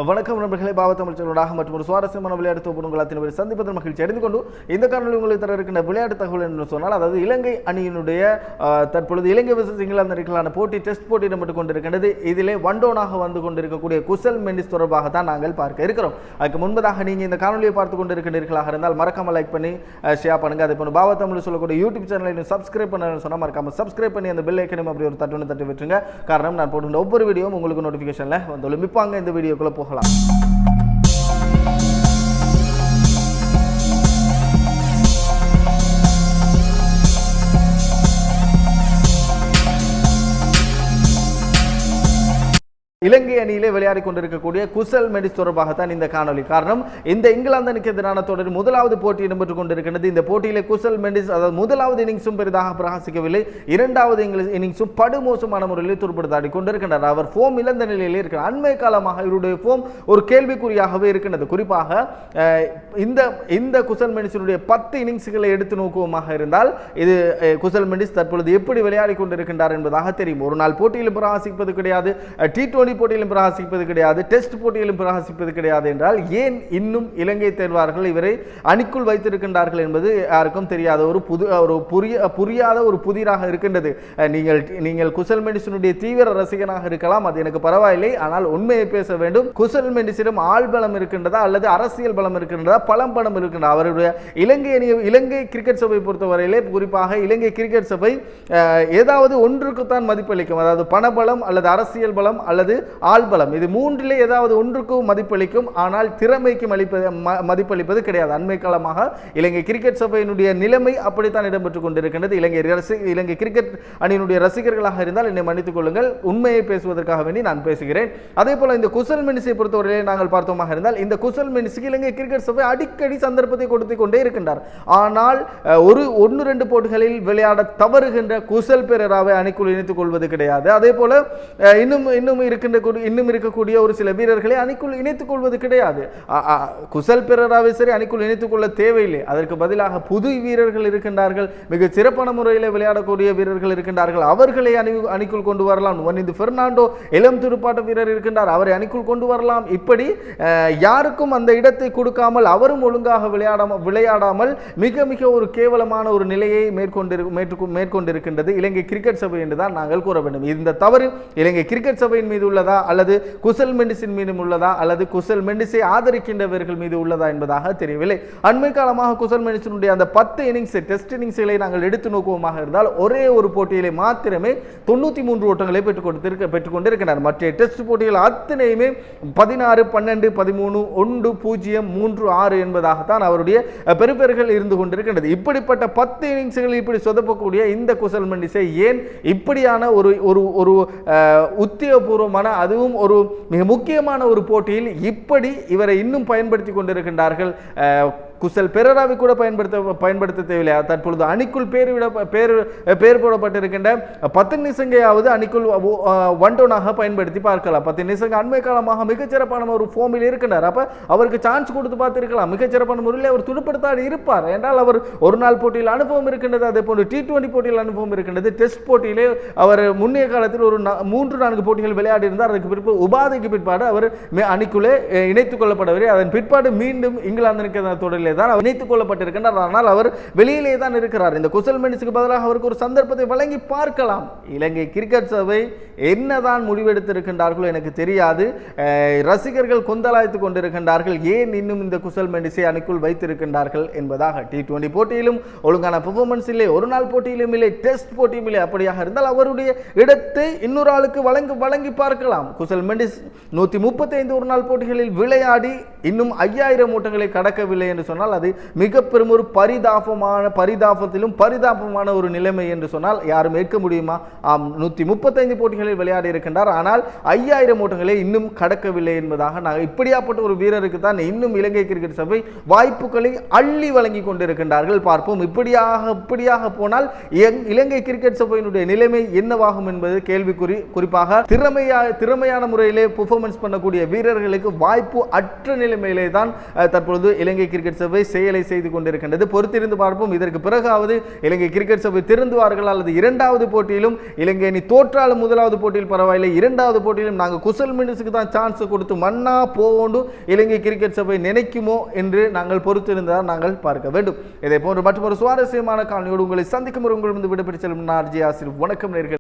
வணக்கம் நண்பர்களே, பாவத்தமிழ்ச்சலோடாக மற்றும் ஒரு சுவாரஸ்யமான விளையாட்டு தொகுப்பு உங்கள் அத்தனை பேர் சந்திப்பதில் மகிழ்ச்சி அடைந்து கொண்டு இந்த காணொலி உங்களுக்கு தர இருக்கின்ற விளையாட்டு தகவல் என்று சொன்னால், அதாவது இலங்கை அணியினுடைய தற்பொழுது இலங்கை வர்சஸ் இங்கிலாந்து அணிகளான போட்டி டெஸ்ட் போட்டி இடம்பெற்றுக் கொண்டிருக்கின்றது. இதிலே ஒன்டோனாக வந்து கொண்டிருக்கக்கூடிய குசல் மெண்டிஸ் தொடர்பாக தான் நாங்கள் பார்க்க இருக்கிறோம். அதுக்கு முன்பதாக நீங்கள் இந்த காணொலியை பார்த்து கொண்டிருக்கிறீர்களாக இருந்தால் மறக்காம லைக் பண்ணி ஷேர் பண்ணுங்க. அதே போல பாவத்தமிழ் சொல்லக்கூடிய யூடியூப் சேனலை சப்ஸ்கிரைப் பண்ண சொன்னால் மறக்காம சப்ஸ்கிரைப் பண்ணி அந்த பெல் ஐக்கனையும் அப்படி ஒரு தட்டு விட்டுருங்க. காரணம் நான் போடுகின்ற ஒவ்வொரு வீடியோவும் உங்களுக்கு நோட்டிஃபிகேஷனில் வந்து மிப்பாங்க. இந்த வீடியோக்குள்ள போகலாம். இலங்கை அணியிலே விளையாடி கொண்டிருக்கக்கூடிய குசல் மெண்டிஸ் தொடர்பாகத்தான் இந்த காணொலி. காரணம், இந்த இங்கிலாந்து அணிக்கு எதிரான தொடர் முதலாவது போட்டி இடம்பெற்றுக் கொண்டிருக்கிறது. இந்த போட்டியிலே குசல் மெண்டிஸ் அதாவது முதலாவது இன்னிங்ஸும் பெரிதாக பிரகாசிக்கவில்லை, இரண்டாவது இன்னிங்ஸும் படுமோசமான முறையில் துருப்படுத்தாடி கொண்டிருக்கின்றார். அவர் ஃபோம் இழந்த நிலையிலே இருக்கிறார். அண்மை காலமாக இவருடைய ஃபோம் ஒரு கேள்விக்குறியாகவே இருக்கின்றது. குறிப்பாக இந்த குசல் மெண்டிஸினுடைய 10 இன்னிங்ஸ்களை எடுத்து நோக்குவமாக இருந்தால் இது குசல் மெண்டிஸ் தற்பொழுது எப்படி விளையாடி கொண்டிருக்கின்றார் என்பதாக தெரியும். ஒரு நாள் போட்டியிலும் பிரகாசிப்பது கிடையாது, T20 போட்டியிலும் பிரகாசிப்பது கிடையாது, டெஸ்ட் போட்டியிலும் பிரகாசிப்பது கிடையாது என்றால் ஏன் இன்னும் இலங்கை தேர்வார்கள் இவரை அணிக்குள் வைத்திருக்கின்றார்கள் என்பது யாருக்கும் தெரியாத புரியாத ஒரு புதிராக இருக்கின்றது. நீங்கள் குசல் மெண்டிஸினுடைய தீவிர ரசிகனாக இருக்கலாம், அது எனக்கு பரவாயில்லை. ஆனால் உண்மையை பேச வேண்டும். குசல் மெண்டிஸிடம் ஆள் பலம் இருக்கின்றதா அல்லது அரசியல் பலம் இருக்கின்றதா, பலம் இருக்கின்றதா? அவருடைய இலங்கை கிரிக்கெட் சபை பொறுத்தவரையிலே, குறிப்பாக இலங்கை கிரிக்கெட் சபை ஏதாவது ஒன்றுக்குத்தான் மதிப்பளிக்கும். அதாவது பணபலம் அல்லது அரசியல் பலம் அல்லது ஆள்பலம், இது மூன்றிலே ஏதாவது ஒன்றுக்கும் மதிப்பளிக்கும். ஆனால் திறமைக்கு மதிப்பளிப்பது கிடையாது. அண்மை காலமாக இலங்கை கிரிக்கெட் சபையினுடைய நிலைமை அப்படித்தான் இடம்பெற்றுக் கொண்டிருக்கின்றது. இலங்கை கிரிக்கெட் அணியினுடைய ரசிகர்களாக இருந்தால் என்னை மன்னித்துக் கொள்ளுங்கள், உண்மையை பேசுவதற்காக வேண்டி நான் பேசுகிறேன். அதே போல இந்த குசல் மெண்டிஸை பொறுத்தவரையிலே நாங்கள் பார்த்தோமாக இருந்தால், இந்த குசல் மெண்டிஸுக்கு இலங்கை கிரிக்கெட் சபை அடிக்கடி சந்தர்ப்பத்தை கொடுத்து கொண்டே இருக்கின்றார். ஆனால் ஒரு 1-2 போட்டிகளில் விளையாட தவறுகின்ற குசல் பெரேராவை அணிக்குள் இணைத்துக் கொள்வது கிடையாது. அதே போல இன்னும் இருக்கக்கூடிய ஒரு சில வீரர்களை அணிக்குள் இணைத்துக் கொள்வது கிடையாது. குசல் பெரேராவை சரி அணிக்குள் இணைத்துக் கொள்ள தேவையில்லை. அதற்கு பதிலாக புது வீரர்கள் இருக்கின்றார்கள், மிக சிறப்பான முறையில் விளையாடக்கூடிய வீரர்கள் இருக்கின்றார்கள். அவர்களை அணிக்குள் கொண்டு வரலாம். இந்த பெர்னாண்டோ இளம் துடுப்பாட்ட வீரர் இருக்கின்றார், அவரை அணிக்குள் கொண்டு வரலாம். இப்படி யாருக்கும் அந்த இடத்தை கொடுக்காமல் அவரும் ஒழுங்காக விளையாடாமல் மிக மிக ஒரு கேவலமான ஒரு நிலையை மேற்கொண்டிருக்கின்றது இலங்கை கிரிக்கெட் சபை என்றுதான் நாங்கள் கூற வேண்டும். இந்த தவறு இலங்கை கிரிக்கெட் சபையின் மீது உள்ளதா அல்லது குசல் மெண்டிஸின் மீது உள்ளதா அல்லது குசல் மெண்டிஸை ஆதரிக்கின்றவர்கள் மீது உள்ளதா என்பதாக தெரியவில்லை. அண்மை காலமாக குசல் மெண்டிஸினுடைய அந்த 10 இன்னிங்ஸ் டெஸ்ட் இன்னிங்ஸ்களை நாங்கள் எடுத்து நோக்குவோமாக இருந்தால், ஒரே ஒரு போட்டியிலே மாத்திரமே 93 ஓட்டங்களை பெற்றுக் கொண்டிருக்கிறார். மற்ற டெஸ்ட் போட்டிகள் அத்தனையுமே 16, 12, 13, 1, 0, 3, 6 என்பதாகத்தான் அவருடைய பெறுபேறுகள் இருந்து கொண்டிருக்கின்றது. இப்படிப்பட்ட 10 இன்னிங்ஸ்களில் இப்படி சொதப்பக்கூடிய இந்த குசல் மெண்டிஸை ஏன் இப்படியான ஒரு உத்தியோகபூர்வமான, அதுவும் ஒரு மிக முக்கியமான ஒரு போட்டியில் இப்படி இவரை இன்னும் பயன்படுத்தி கொண்டிருக்கின்றார்கள்? குசல் பெரேராவை கூட பயன்படுத்த தேவையில்லை. தற்பொழுது அணிக்குள் பேர் போடப்பட்டிருக்கின்ற 10 நிசங்கையாவது அணிக்குள் ஒன்டோனாக பயன்படுத்தி பார்க்கலாம். 10 நிசங்க அண்மை காலமாக மிகச்சிறப்பான ஒரு ஃபோமில் இருக்கின்றார். அப்ப அவருக்கு சான்ஸ் கொடுத்து பார்த்திருக்கலாம். மிகச்சிறப்பான முறையில் அவர் துடுப்படுத்தாடி இருப்பார் என்றால் அவர் ஒரு நாள் போட்டியில் அனுபவம் இருக்கின்றது. அதே போன்று T20 போட்டியில் அனுபவம் இருக்கின்றது. டெஸ்ட் போட்டியிலே அவர் முன்னைய காலத்தில் ஒரு 3-4 போட்டிகள் விளையாடி இருந்தார். அதுக்கு பிறகு உபாதைக்கு பிற்பாடு அவர் அணிக்குள்ளே இணைத்துக் கொள்ளப்படவில்லை. அதன் பிற்பாடு மீண்டும் இங்கிலாந்து தொடரில் தான் அவர் இணைத்துக் கொள்ளப்பட்டிருக்கின்றார். ஆனால் அவர் வெளியிலே தான் இருக்கிறார். இந்த குசல் மெண்டிஸுக்கு பதிலாக அவருக்கு ஒரு சந்தர்ப்பத்தை வழங்கி பார்க்கலாம். இலங்கை கிரிக்கெட் சபை என்னதான் முடிவெடுத்திருக்கின்றார்களோ எனக்கு தெரியாது. ரசிகர்கள் கொந்தளாய்த்துக் கொண்டிருக்கின்றார்கள், ஏன் இன்னும் இந்த குசல் மெண்டிஸை அணிக்குள் வைத்திருக்கின்றார்கள் என்பதாக. T20 போட்டியிலும் ஒழுங்கான பெர்ஃபார்மன்ஸ் இல்லை, ஒரு நாள் போட்டியிலும் இல்லை, டெஸ்ட் போட்டியும் இல்லை. அப்படியாக இருந்தால் அவருடைய இடத்தை இன்னொரு ஆளுக்கு வழங்கி பார்க்கலாம். குசல் மெண்டிஸ் 135 ஒரு நாள் போட்டிகளில் விளையாடி இன்னும் 5000 ஓட்டங்களை கடக்கவில்லை என்று சொன்னால் அது மிக பெரும் ஒரு பரிதாபமான ஒரு நிலைமை என்று சொன்னால் யாரும் ஏற்க முடியுமா? 135 போட்டிகளில் விளையாடி இருக்கின்றார், ஆனால் 5000 ஓட்டங்களை இன்னும் கடக்கவில்லை என்பதாக நாங்கள் இப்படியாப்பட்ட ஒரு வீரருக்கு தான் இன்னும் இலங்கை கிரிக்கெட் சபை வாய்ப்புகளை அள்ளி வழங்கி கொண்டிருக்கின்றார்கள். பார்ப்போம். இப்படியாக போனால் இலங்கை கிரிக்கெட் சபையினுடைய நிலைமை என்னவாகும் என்பது கேள்விக்குறி. குறிப்பாக திறமையான முறையிலே பெர்ஃபார்மன்ஸ் பண்ணக்கூடிய வீரர்களுக்கு வாய்ப்பு அற்ற நிலைமையிலே தான் தற்பொழுது இலங்கை கிரிக்கெட் சபை செயலை செய்து கொண்டிருக்கின்றது. பொறுத்திருந்து பார்ப்போம். இதற்கு பிறகாவது இலங்கை கிரிக்கெட் சபை திருந்துவார்கள் அல்லது இரண்டாவது போட்டியிலும் இலங்கை அணி தோற்றாலும் முதலாவது போட்டியில் பரவாயில்லை, இரண்டாவது போட்டியிலும் நாங்கள் குசல் மெண்டிஸுக்கு தான் சான்ஸ் கொடுத்து மண்ணா போவோண்டு இலங்கை கிரிக்கெட் சபை நினைக்குமோ என்று நாங்கள் பொறுத்திருந்தால் நாங்கள் பார்க்க வேண்டும். இதே போன்று மற்றொரு சுவாரஸ்யமான காணொளியோடு உங்களை சந்திக்கும் உங்கள் விடுபட்டு செல்லும் நான் RJ ஆசிர். வணக்கம் நேயர்களே.